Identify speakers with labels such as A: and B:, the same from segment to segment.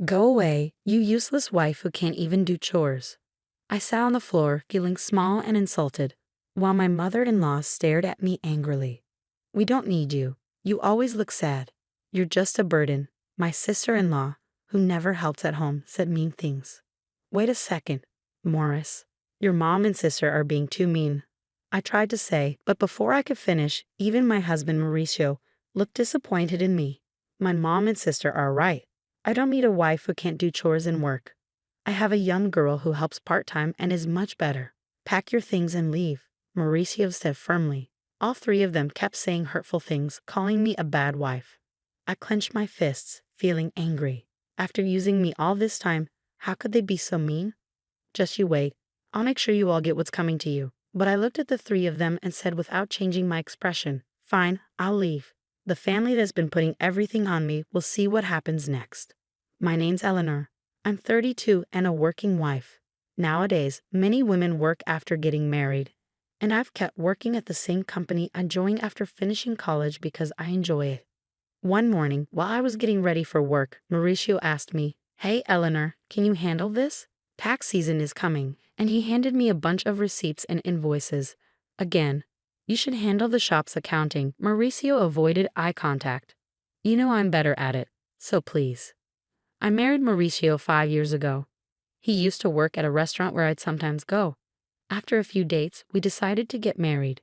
A: Go away, you useless wife who can't even do chores. I sat on the floor, feeling small and insulted, while my mother-in-law stared at me angrily. We don't need you. You always look sad. You're just a burden. My sister-in-law, who never helps at home, said mean things. Wait a second, Morris. Your mom and sister are being too mean. I tried to say, but before I could finish, even my husband Mauricio looked disappointed in me. My mom and sister are right. I don't need a wife who can't do chores and work. I have a young girl who helps part-time and is much better. Pack your things and leave, Mauricio said firmly. All three of them kept saying hurtful things, calling me a bad wife. I clenched my fists, feeling angry. After using me all this time, how could they be so mean? Just you wait. I'll make sure you all get what's coming to you. But I looked at the three of them and said without changing my expression, fine, I'll leave. The family that's been putting everything on me will see what happens next. My name's Eleanor. I'm 32 and a working wife. Nowadays, many women work after getting married. And I've kept working at the same company I joined after finishing college because I enjoy it. One morning, while I was getting ready for work, Mauricio asked me, "Hey, Eleanor, can you handle this? Tax season is coming," and he handed me a bunch of receipts and invoices. Again, "You should handle the shop's accounting." Mauricio avoided eye contact. "You know I'm better at it, so please." I married Mauricio 5 years ago. He used to work at a restaurant where I'd sometimes go. After a few dates, we decided to get married.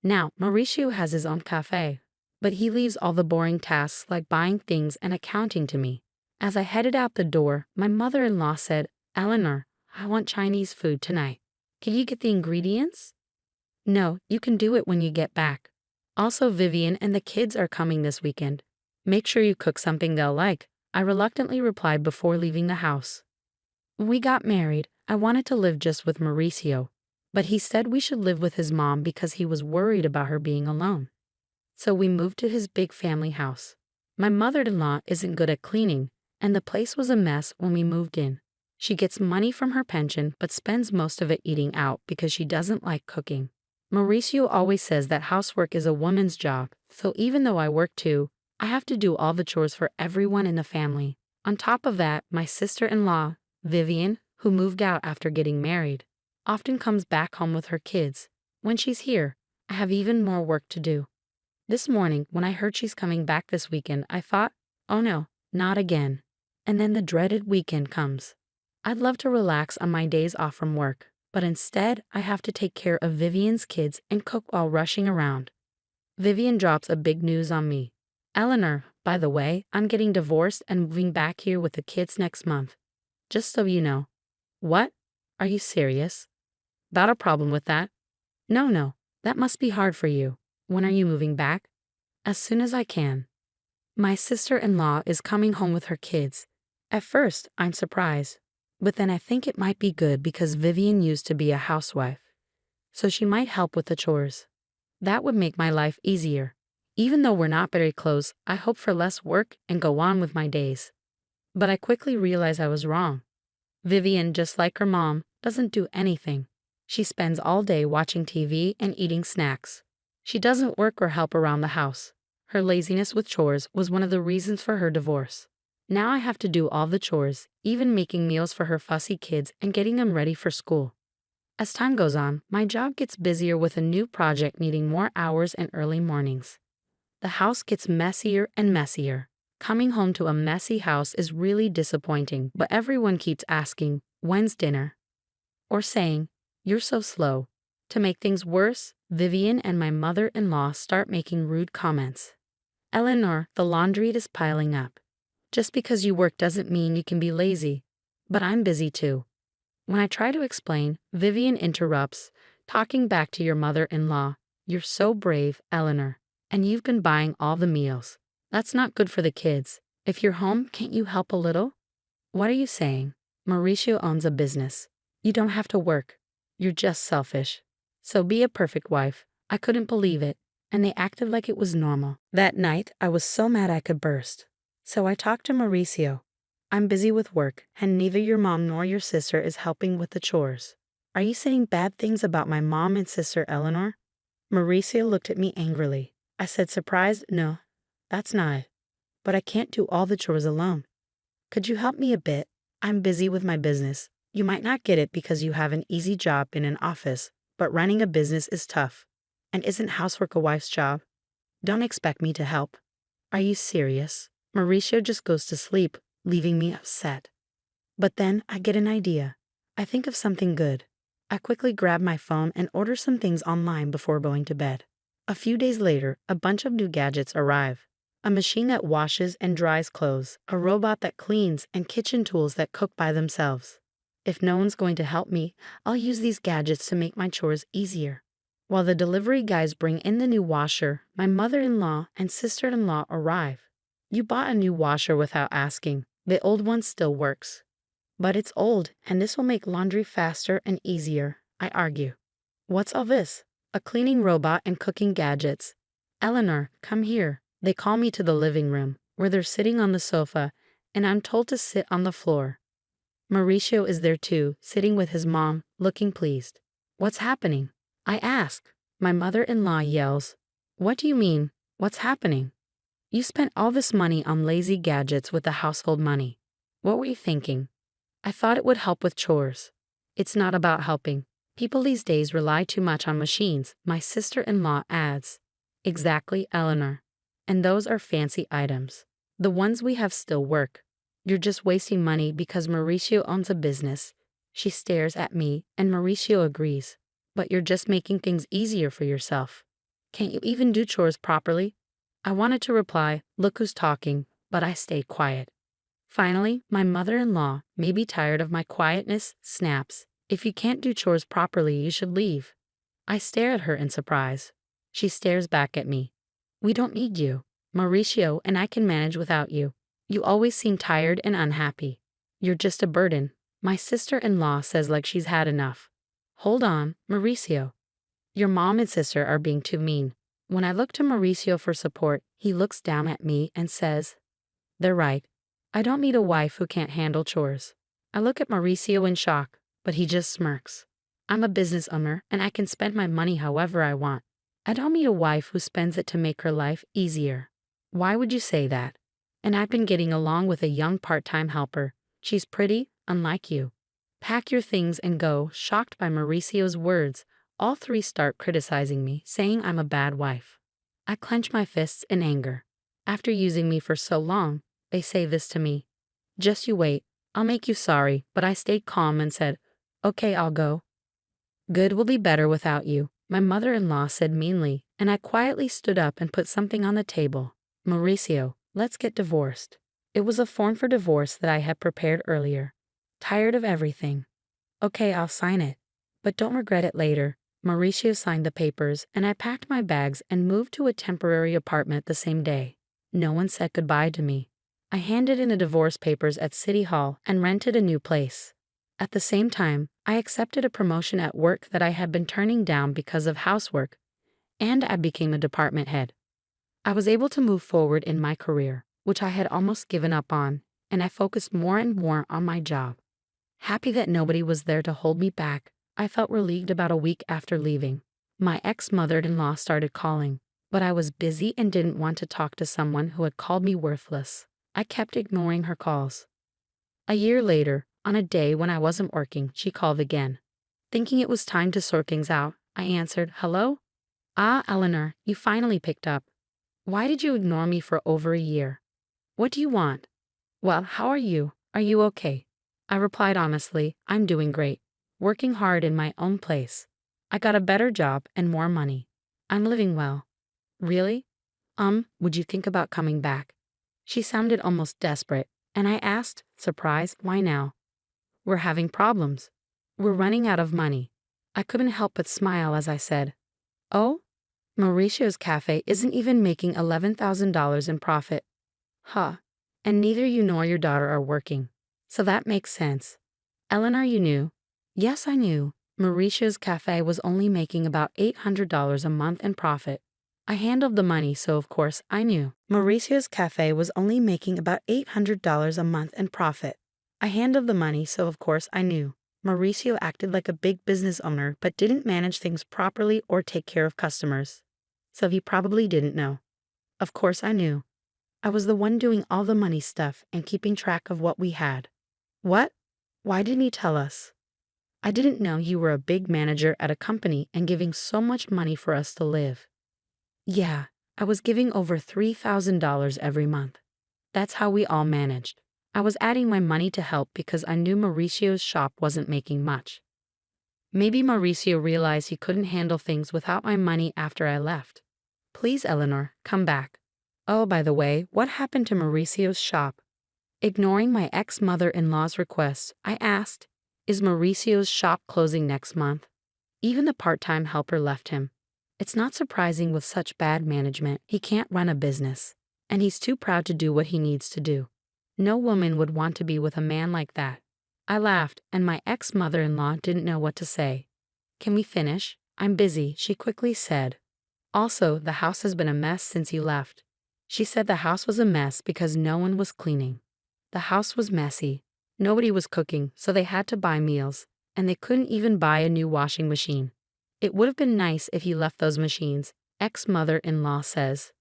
A: Now, Mauricio has his own cafe, but he leaves all the boring tasks like buying things and accounting to me. As I headed out the door, my mother-in-law said, "Eleanor, I want Chinese food tonight. Can you get the ingredients?" "No, you can do it when you get back. Also, Vivian and the kids are coming this weekend. Make sure you cook something they'll like," I reluctantly replied before leaving the house. When we got married, I wanted to live just with Mauricio, but he said we should live with his mom because he was worried about her being alone. So we moved to his big family house. My mother-in-law isn't good at cleaning, and the place was a mess when we moved in. She gets money from her pension but spends most of it eating out because she doesn't like cooking. Mauricio always says that housework is a woman's job, so even though I work too, I have to do all the chores for everyone in the family. On top of that, my sister-in-law, Vivian, who moved out after getting married, often comes back home with her kids. When she's here, I have even more work to do. This morning, when I heard she's coming back this weekend, I thought, oh no, not again. And then the dreaded weekend comes. I'd love to relax on my days off from work, but instead I have to take care of Vivian's kids and cook while rushing around. Vivian drops a big news on me. "Eleanor, by the way, I'm getting divorced and moving back here with the kids next month. Just so you know." "What? Are you serious? Got a problem with that?" No, that must be hard for you. When are you moving back?" "As soon as I can." My sister-in-law is coming home with her kids. At first, I'm surprised, but then I think it might be good because Vivian used to be a housewife, so she might help with the chores. That would make my life easier. Even though we're not very close, I hope for less work and go on with my days. But I quickly realized I was wrong. Vivian, just like her mom, doesn't do anything. She spends all day watching TV and eating snacks. She doesn't work or help around the house. Her laziness with chores was one of the reasons for her divorce. Now I have to do all the chores, even making meals for her fussy kids and getting them ready for school. As time goes on, my job gets busier with a new project needing more hours and early mornings. The house gets messier and messier. Coming home to a messy house is really disappointing, but everyone keeps asking, "When's dinner?" Or saying, "You're so slow." To make things worse, Vivian and my mother-in-law start making rude comments. "Eleanor, the laundry is piling up. Just because you work doesn't mean you can be lazy. But I'm busy too." When I try to explain, Vivian interrupts, talking back to your mother-in-law. "You're so brave, Eleanor, and you've been buying all the meals. That's not good for the kids. If you're home, can't you help a little?" What are you saying? Mauricio owns a business. You don't have to work. You're just selfish. So be a perfect wife. I couldn't believe it, and they acted like it was normal. That night, I was so mad I could burst. So I talked to Mauricio. "I'm busy with work, and neither your mom nor your sister is helping with the chores. Are you saying bad things about my mom and sister Eleanor?" Mauricio looked at me angrily. I said surprised, "No, that's not it. But I can't do all the chores alone." Could you help me a bit? I'm busy with my business. You might not get it because you have an easy job in an office, but running a business is tough. And isn't housework a wife's job? Don't expect me to help. Are you serious? Mauricio just goes to sleep, leaving me upset. But then I get an idea. I think of something good. I quickly grab my phone and order some things online before going to bed. A few days later, a bunch of new gadgets arrive. A machine that washes and dries clothes, a robot that cleans, and kitchen tools that cook by themselves. If no one's going to help me, I'll use these gadgets to make my chores easier. While the delivery guys bring in the new washer, my mother-in-law and sister-in-law arrive. You bought a new washer without asking. The old one still works. But it's old, and this will make laundry faster and easier, I argue. What's all this? A cleaning robot and cooking gadgets. Eleanor, come here. They call me to the living room, where they're sitting on the sofa, and I'm told to sit on the floor. Mauricio is there too, sitting with his mom, looking pleased. What's happening? I ask. My mother-in-law yells. What do you mean? What's happening? You spent all this money on lazy gadgets with the household money. What were you thinking? I thought it would help with chores. It's not about helping. People these days rely too much on machines, my sister-in-law adds. Exactly, Eleanor. And those are fancy items. The ones we have still work. You're just wasting money because Mauricio owns a business. She stares at me, and Mauricio agrees. But you're just making things easier for yourself. Can't you even do chores properly? I wanted to reply, look who's talking, but I stayed quiet. Finally, my mother-in-law, maybe tired of my quietness, snaps. If you can't do chores properly, you should leave. I stare at her in surprise. She stares back at me. We don't need you. Mauricio and I can manage without you. You always seem tired and unhappy. You're just a burden. My sister-in-law says like she's had enough. Hold on, Mauricio. Your mom and sister are being too mean. When I look to Mauricio for support, he looks down at me and says, they're right. I don't need a wife who can't handle chores. I look at Mauricio in shock, but he just smirks. I'm a business owner and I can spend my money however I want. I don't need a wife who spends it to make her life easier. Why would you say that? And I've been getting along with a young part-time helper. She's pretty, unlike you. Pack your things and go. Shocked by Mauricio's words, all three start criticizing me, saying I'm a bad wife. I clench my fists in anger. After using me for so long, they say this to me. Just you wait, I'll make you sorry, but I stayed calm and said, okay, I'll go. Good will be better without you, my mother-in-law said meanly, and I quietly stood up and put something on the table. Mauricio, let's get divorced. It was a form for divorce that I had prepared earlier. Tired of everything. Okay, I'll sign it. But don't regret it later. Mauricio signed the papers, and I packed my bags and moved to a temporary apartment the same day. No one said goodbye to me. I handed in the divorce papers at City Hall and rented a new place. At the same time, I accepted a promotion at work that I had been turning down because of housework, and I became a department head. I was able to move forward in my career, which I had almost given up on, and I focused more and more on my job. Happy that nobody was there to hold me back, I felt relieved about a week after leaving. My ex-mother-in-law started calling, but I was busy and didn't want to talk to someone who had called me worthless. I kept ignoring her calls. A year later, on a day when I wasn't working, she called again. Thinking it was time to sort things out, I answered, hello? Ah, Eleanor, you finally picked up. Why did you ignore me for over a year? What do you want? Well, how are you? Are you okay? I replied honestly, I'm doing great. Working hard in my own place. I got a better job and more money. I'm living well. Really? Would you think about coming back? She sounded almost desperate, and I asked, surprised, why now? We're having problems. We're running out of money. I couldn't help but smile as I said, oh? Mauricio's cafe isn't even making $11,000 in profit. Huh. And neither you nor your daughter are working. So that makes sense. Eleanor, you knew? Yes, I knew. Mauricio's cafe was only making about $800 a month in profit. I handled the money, so of course I knew. Mauricio's cafe was only making about $800 a month in profit. I handled the money, so of course I knew. Mauricio acted like a big business owner but didn't manage things properly or take care of customers. So he probably didn't know. Of course I knew. I was the one doing all the money stuff and keeping track of what we had. What? Why didn't you tell us? I didn't know you were a big manager at a company and giving so much money for us to live. Yeah, I was giving over $3,000 every month. That's how we all managed. I was adding my money to help because I knew Mauricio's shop wasn't making much. Maybe Mauricio realized he couldn't handle things without my money after I left. Please, Eleanor, come back. Oh, by the way, what happened to Mauricio's shop? Ignoring my ex-mother-in-law's request, I asked, is Mauricio's shop closing next month? Even the part-time helper left him. It's not surprising with such bad management, he can't run a business. And he's too proud to do what he needs to do. No woman would want to be with a man like that. I laughed, and my ex-mother-in-law didn't know what to say. Can we finish? I'm busy, she quickly said. Also, the house has been a mess since you left. She said the house was a mess because no one was cleaning. The house was messy. Nobody was cooking, so they had to buy meals, and they couldn't even buy a new washing machine. It would have been nice if you left those machines, ex-mother-in-law says.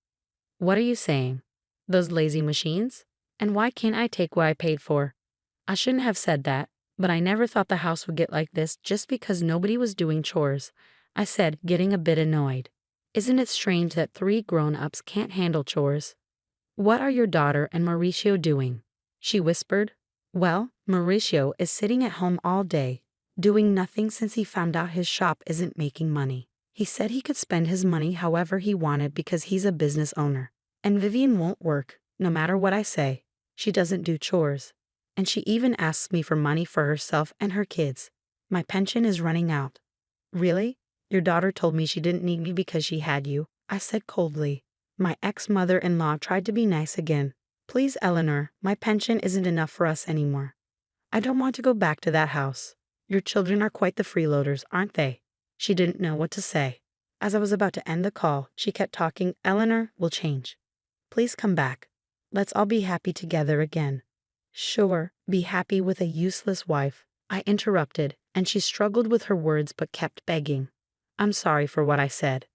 A: What are you saying? Those lazy machines? And why can't I take what I paid for? I shouldn't have said that, but I never thought the house would get like this just because nobody was doing chores, I said, getting a bit annoyed. Isn't it strange that 3 grown-ups can't handle chores? What are your daughter and Mauricio doing? She whispered. Well, Mauricio is sitting at home all day, doing nothing since he found out his shop isn't making money. He said he could spend his money however he wanted because he's a business owner. And Vivian won't work, no matter what I say. She doesn't do chores. And she even asks me for money for herself and her kids. My pension is running out. Really? Your daughter told me she didn't need me because she had you, I said coldly. My ex-mother-in-law tried to be nice again. Please, Eleanor, my pension isn't enough for us anymore. I don't want to go back to that house. Your children are quite the freeloaders, aren't they? She didn't know what to say. As I was about to end the call, she kept talking. Eleanor will change. Please come back. Let's all be happy together again. Sure, be happy with a useless wife, I interrupted, and she struggled with her words but kept begging. I'm sorry for what I said.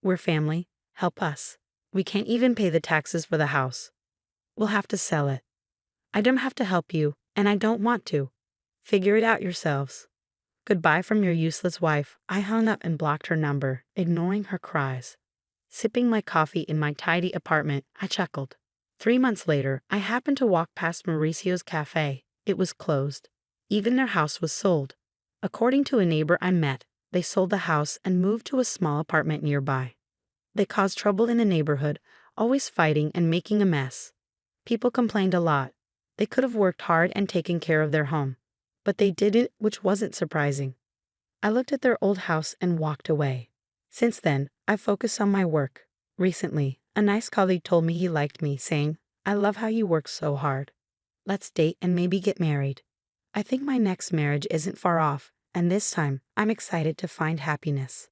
A: We're family. Help us. We can't even pay the taxes for the house. We'll have to sell it. I don't have to help you, and I don't want to. Figure it out yourselves. Goodbye from your useless wife. I hung up and blocked her number, ignoring her cries. Sipping my coffee in my tidy apartment, I chuckled. 3 months later, I happened to walk past Mauricio's cafe. It was closed. Even their house was sold. According to a neighbor I met, they sold the house and moved to a small apartment nearby. They caused trouble in the neighborhood, always fighting and making a mess. People complained a lot. They could have worked hard and taken care of their home. But they didn't, which wasn't surprising. I looked at their old house and walked away. Since then, I've focused on my work. Recently, a nice colleague told me he liked me, saying, I love how you work so hard. Let's date and maybe get married. I think my next marriage isn't far off, and this time, I'm excited to find happiness.